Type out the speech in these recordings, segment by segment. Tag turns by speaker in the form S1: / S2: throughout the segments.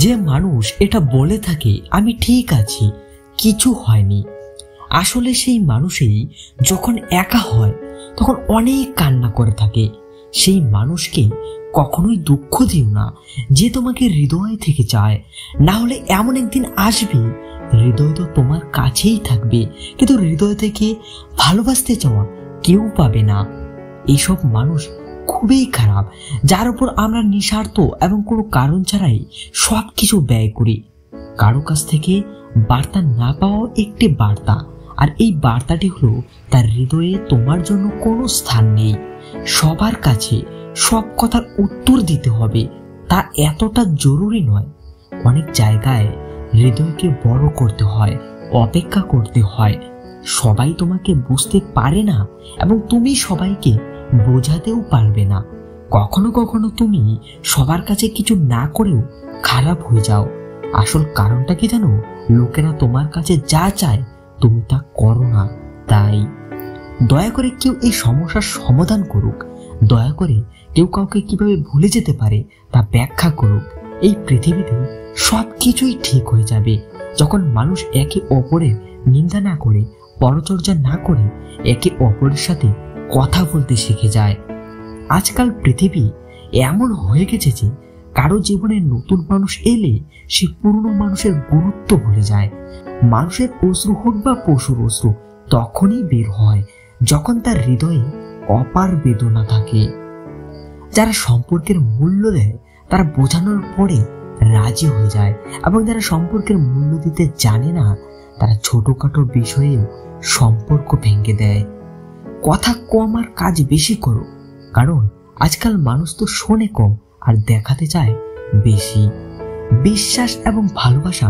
S1: যে মানুষ এটা বলে থাকে আমি ঠিক আছি, কিছু হয়নি, আসলে সেই মানুষই যখন একা হয় তখন অনেক কান্না করে থাকে। সেই মানুষকে কখনোই দুঃখ দিও না যে তোমাকে হৃদয় থেকে চায়, না হলে এমন একদিন আসবে হৃদয় তো তোমার কাছেই থাকবে, কিন্তু হৃদয় থেকে ভালোবাসতে চাওয়া কেউ পাবে না। এইসব মানুষ খুবই খারাপ, যার উপর আমরা নিঃস্বার্থ এবং কোনো কারণ ছাড়াই সবকিছু ব্যয় করি। কারো কাছ থেকে বার্তা না পাওয়া একটি বার্তা, আর এই বার্তাটি হলো তার হৃদয়ে তোমার জন্য কোনো স্থান নেই। সবার কাছে সব কথার উত্তর দিতে হবে তা এতটা জরুরি নয়। অনেক জায়গায় হৃদয়কে বড় করতে হয়, অপেক্ষা করতে হয়। সবাই তোমাকে বুঝতে পারে না এবং তুমি সবাইকে বোঝাতেও পারবে না। কখনো কখনো তুমি সবার কাছে কিছু না করেও খারাপ হয়ে যাও। আসল কারণটা কি জানো? লোকেরা তোমার কাছে যা চায় তুমি তা করো না। তাই দয়া করে কেউ এই সমস্যার সমাধান করুক, দয়া করে কেউ কাউকে কিভাবে ভুলে যেতে পারে তা ব্যাখ্যা করুক। এই পৃথিবীতে সবকিছুই ঠিক হয়ে যাবে যখন মানুষ একে অপরের নিন্দা না করে, পরচর্চা না করে একে অপরের সাথে কথা বলতে শিখে যায়। আজকাল পৃথিবী এমন হয়ে গেছে যে কারো জীবনে নতুন মানুষ এলে সে পুরনো মানুষের গুরুত্ব ভুলে যায়। মানুষের অশ্রু হোক বা পশুর অশ্রু তখনই বের হয় যখন তার হৃদয়ে অপার বেদনা থাকে। যারা সম্পর্কের মূল্য দেয় তারা বোঝানোর পরে রাজি হয়ে যায়, এবং যারা সম্পর্কের মূল্য দিতে জানে না তারা ছোটখাটো বিষয়েও সম্পর্ক ভেঙে দেয়। কথা কম আর কাজ বেশি করো, কারণ আজকাল মানুষ তো শোনে কম আর দেখাতে চায় বেশি। বিশ্বাস এবং ভালোবাসা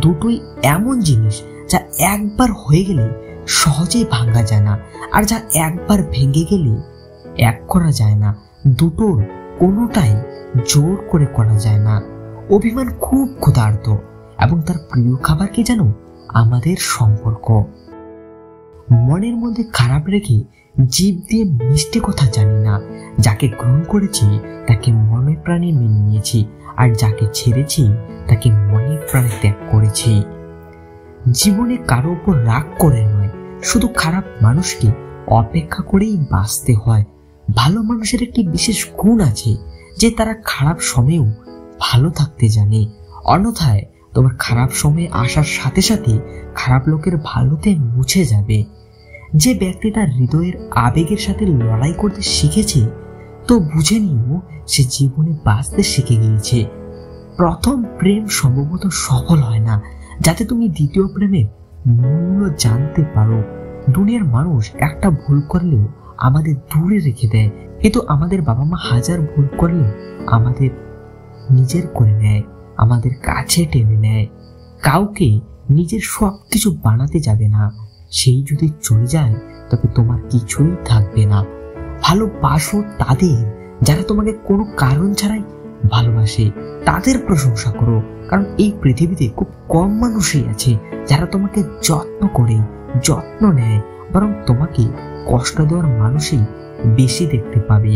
S1: দুটোই এমন জিনিস যা একবার হয়ে গেলে সহজেই ভাঙা যায় না, আর যা একবার ভেঙে গেলে এক করা যায় না। দুটোর কোনোটাই জোর করে করা যায় না। অভিমান খুব ক্ষুধার্ত এবং তার প্রিয় খাবার কি জানো? আমাদের সম্পর্ক। মনের মধ্যে খারাপ রেখে জিভ দিয়ে মিষ্টি কথা জানি না। যাকে গ্রহণ করেছি তাকে মনে প্রাণে মেনে নিয়েছি, আর যাকে ছেড়েছি তাকে মনে প্রাণে ত্যাগ করেছি। জীবনে কারো উপর রাগ করে নয়, শুধু খারাপ মানুষকে অপেক্ষা করেই বাঁচতে হয়। ভালো মানুষের একটি বিশেষ গুণ আছে যে তারা খারাপ সময়েও ভালো থাকতে জানে। অন্যথায় তোমার খারাপ সময় আসার সাথে সাথে খারাপ লোকের ভালোতে মুছে যাবে। যে ব্যক্তি তার হৃদয়ের আবেগের সাথে লড়াই করতে শিখেছে তো বুঝে নিও সে জীবনে বাঁচতে শিখে গিয়েছে। প্রথম প্রেম সম্ভবত সফল হয় না যাতে তুমি দ্বিতীয় প্রেমের মূল্য জানতে পারো। দুনিয়ার মানুষ একটা ভুল করলেও আমাদের দূরে রেখে দেয়, কিন্তু আমাদের বাবা মা হাজার ভুল করলেও আমাদের নিজের করে নেয়, আমাদের কাছে টেনে নেয়। কাউকে নিজের সবকিছু বানাতে যাবে না, সেই যদি চলে যায় তবে তোমার কিছুই থাকবে না। ভালোবাসো তাদের যারা তোমাকে কোনো কারণ ছাড়াই ভালোবাসে, তাদের প্রশংসা করো, কারণ এই পৃথিবীতে খুব কম মানুষই আছে যারা তোমাকে যত্ন করে, যত্ন নেয়, বরং তোমাকে কষ্ট দেওয়ার মানুষই বেশি দেখতে পাবে।